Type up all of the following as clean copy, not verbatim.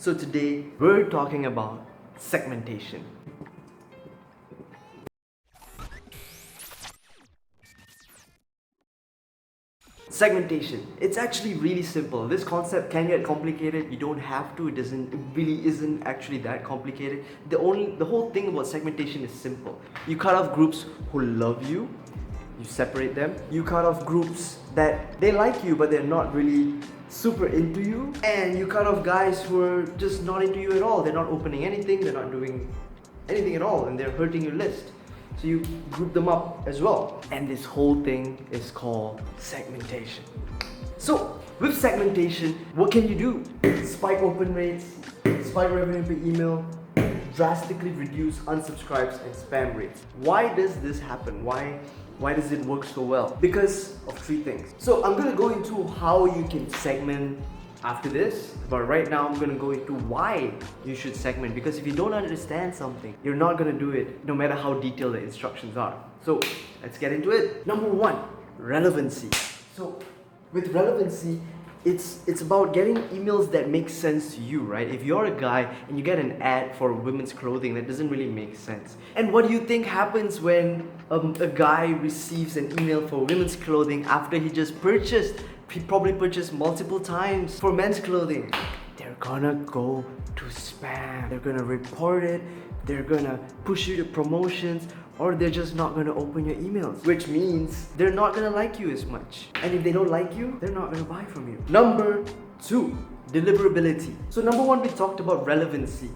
So today we're talking about segmentation. Segmentation. It's actually really simple. This concept can get complicated. You don't have to. It really isn't actually that complicated. The whole thing about segmentation is simple. You cut off groups who love you. You separate them. You cut off groups that they like you but they're not really super into you, and you cut off guys who are just not into you at all. They're not opening anything, they're not doing anything at all, and they're hurting your list. So you group them up as well. And this whole thing is called segmentation. So with segmentation, what can you do? Spike open rates, spike revenue per email, drastically reduce unsubscribes and spam rates. Why does this happen? Why does it work so well? Because of three things. So I'm gonna go into how you can segment after this, but right now I'm gonna go into why you should segment, because if you don't understand something, you're not gonna do it no matter how detailed the instructions are. So let's get into it. Number one, relevancy. So with relevancy, it's about getting emails that make sense to you, right? If you're a guy and you get an ad for women's clothing, that doesn't really make sense. And what do you think happens when a guy receives an email for women's clothing after he just purchased? He probably purchased multiple times for men's clothing. They're gonna go to spam. They're gonna report it. They're gonna push you to promotions, or they're just not gonna open your emails, which means they're not gonna like you as much. And if they don't like you, they're not gonna buy from you. Number two, deliverability. So number one, we talked about relevancy.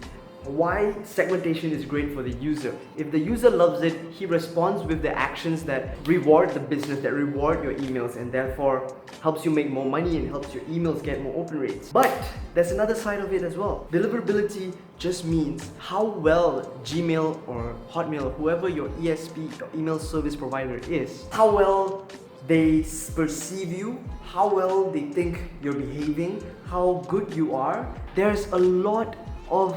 Why segmentation is great for the user. If the user loves it, he responds with the actions that reward the business, that reward your emails, and therefore helps you make more money and helps your emails get more open rates. But there's another side of it as well. Deliverability just means how well Gmail or Hotmail, whoever your ESP or email service provider is, how well they perceive you, how well they think you're behaving, how good you are. There's a lot of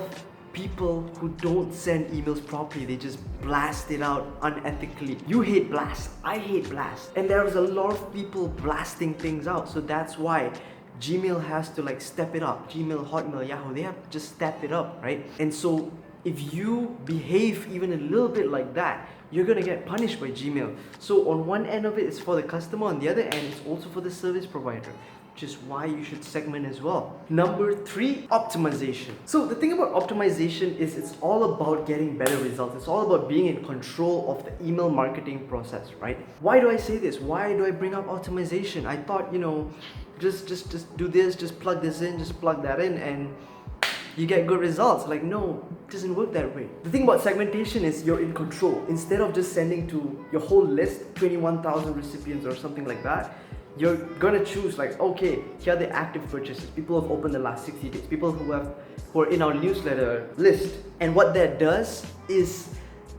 people who don't send emails properly. They just blast it out unethically. You hate blast, I hate blast, and there's a lot of people blasting things out. So that's why Gmail has to step it up. Gmail, Hotmail, Yahoo, they have to just step it up, right? And so if you behave even a little bit like that, you're gonna get punished by Gmail. So on one end of it, it's for the customer, on the other end, it's also for the service provider, which is why you should segment as well. Number three, optimization. So the thing about optimization is it's all about getting better results. It's all about being in control of the email marketing process, right? Why do I say this? Why do I bring up optimization? I thought, just do this, just plug this in, just plug that in, and you get good results. No, it doesn't work that way. The thing about segmentation is you're in control. Instead of just sending to your whole list, 21,000 recipients or something like that, you're gonna choose okay, here are the active purchases, people who have opened the last 60 days, people who are in our newsletter list. And what that does is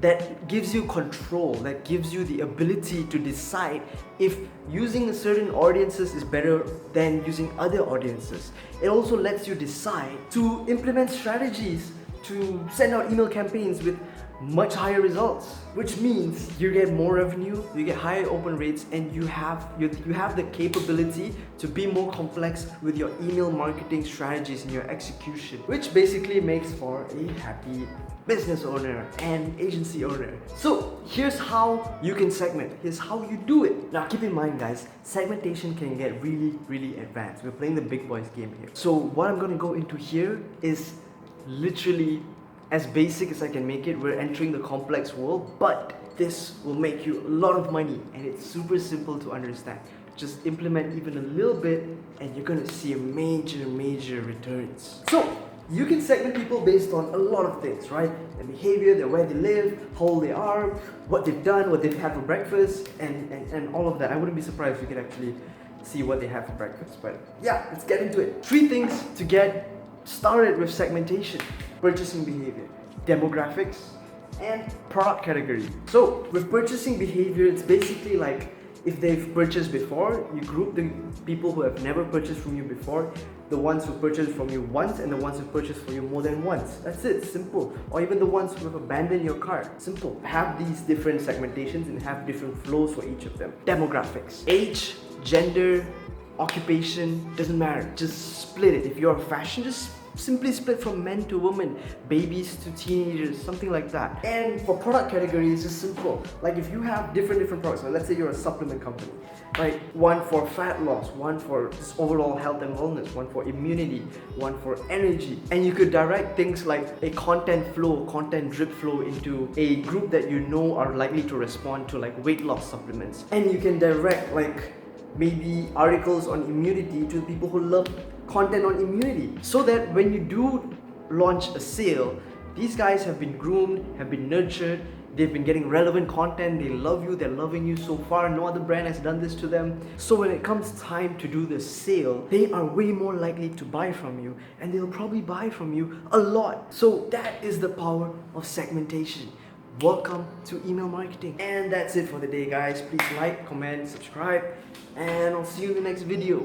that gives you control, that gives you the ability to decide if using certain audiences is better than using other audiences. It also lets you decide to implement strategies to send out email campaigns with much higher results, which means you get more revenue, you get higher open rates, and you have the capability to be more complex with your email marketing strategies and your execution, which basically makes for a happy business owner and agency owner. So here's how you can segment. Here's how you do it. Now keep in mind, guys, segmentation can get really, really advanced. We're playing the big boys game here. So what I'm gonna go into here is literally as basic as I can make it. We're entering the complex world, but this will make you a lot of money, and it's super simple to understand. Just implement even a little bit and you're gonna see major returns. So you can segment people based on a lot of things, right? Their behavior, where they live, how old they are, what they've done, what they've had for breakfast, and all of that. I wouldn't be surprised if you could actually see what they have for breakfast. But yeah, let's get into it. Three things to get started with segmentation: purchasing behavior, demographics, and product category. So with purchasing behavior, it's basically if they've purchased before, you group the people who have never purchased from you before, the ones who purchased from you once, and the ones who purchased from you more than once. That's it, simple. Or even the ones who have abandoned your cart. Simple. Have these different segmentations and have different flows for each of them. Demographics: age, gender, occupation, doesn't matter. Just split it. If you're a fashion, just simply split from men to women, babies to teenagers, something like that. And for product categories, it's simple. Like if you have different products, so let's say you're a supplement company, right? One for fat loss, one for just overall health and wellness, one for immunity, one for energy. And you could direct things like a content flow, content drip flow into a group that you know are likely to respond to like weight loss supplements. And you can direct like maybe articles on immunity to people who love content on immunity, so that when you do launch a sale, these guys have been groomed, have been nurtured, they've been getting relevant content, they love you, they're loving you so far, no other brand has done this to them. So when it comes time to do the sale, they are way more likely to buy from you, and they'll probably buy from you a lot. So that is the power of segmentation. Welcome to email marketing. And that's it for the day, guys. Please like, comment, subscribe, and I'll see you in the next video.